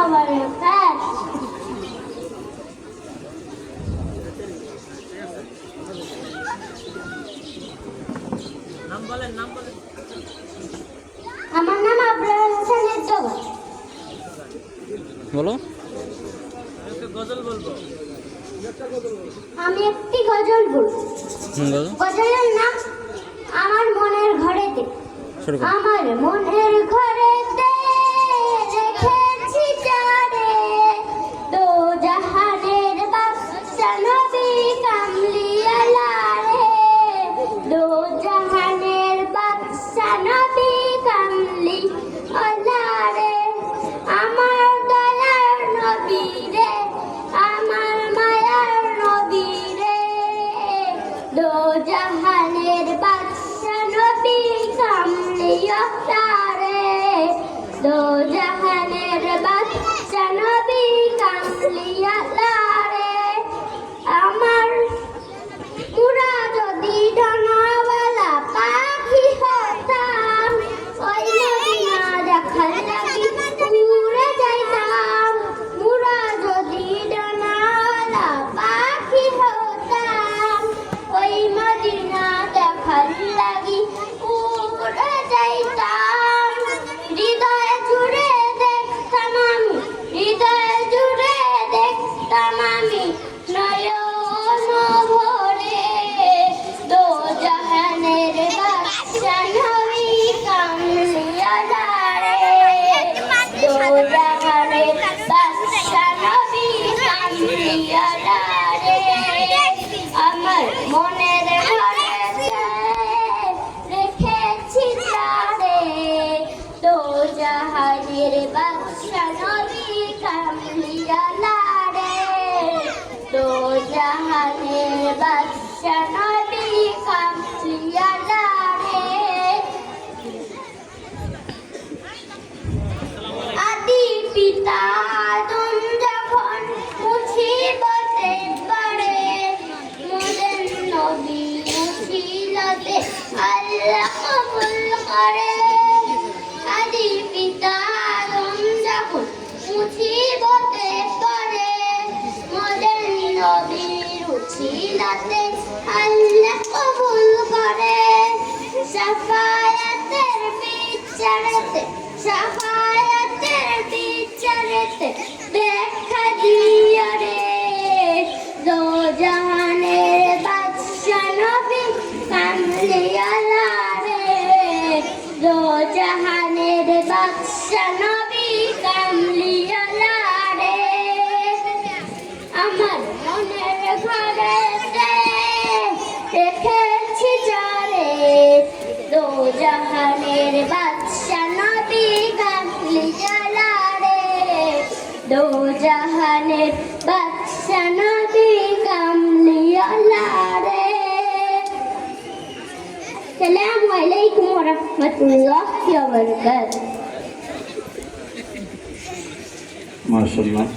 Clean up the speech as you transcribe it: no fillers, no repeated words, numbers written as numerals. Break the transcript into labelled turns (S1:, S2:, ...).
S1: وبركاته. আমার নাম আবরার হোসেন এরদোগান।
S2: বলো।
S1: আমি একটি গজল বলবো। গজলের নাম আমার মনের ঘরেতে। আমার মনের ঘরেতে রেখেছি যারে, দো জাহানের বাদশা নবী কামলিওয়ালা রে, দো জাহানের বাদশা নবী কামলিওয়ালা রে। আমার দয়ার নবী রে, আমার মায়ার নবী রে, দো জাহানের বাদশা নবী কামলিওয়ালা রে, দো জাহানের বাদশা নবী কামলিওয়ালা রে। আমার পুরা যদি ডানাওয়ালা পাখি হতাম, ওই মদিনা দেখার লাগি উড়ে যাইতাম। পুরা যদি ডানাওয়ালা পাখি হতাম, ওই মদিনা দেখার লাগি উড়ে যাইতাম। হৃদয় জুড়ে দেখতাম আমি, হৃদয় জুড়ে দেখতাম আমি নয়ন ভরে, দো জাহানের বাদশা নবী কামলিওয়ালা রে, দো জাহানের বাদশা নবী কামলিওয়ালা রে। আমার মনের ঘরেতে রেখেছি যারে, দো জাহানের বাদশা নবী কামলিওয়ালা রে, দো জাহানের বাদশা নবী কামলিওয়ালা রে। আদি পিতা আদম যখন মুসিবতে পড়ে, মোদের নবী মুসিবতে আল্লাহ কবুল করে। আদি পিতা আদম যখন মুসিবতে পড়ে, মোদের নবীর উছিলাতে আল্লাহ কবুল করে। শাফায়াতের বিচারেতে, শাফায়াতের বিচারেতে দেখা দিও রে, দো জাহানের বাদশা নবী কামলিওয়ালা রে, দো জাহানের বাদশা নবী কামলিওয়ালা রে। আমার মনের ঘরেতে রেখেছি যারে, দো জাহানের বাদশা নবী কামলিওয়ালা রে, দো জাহানের বাদশা নবী কামলিওয়ালা রে। আসসালামু আলাইকুম ওয়া রাহমাতুল্লাহি ওয়া বারাকাতুহু।
S3: মাশাআল্লাহ।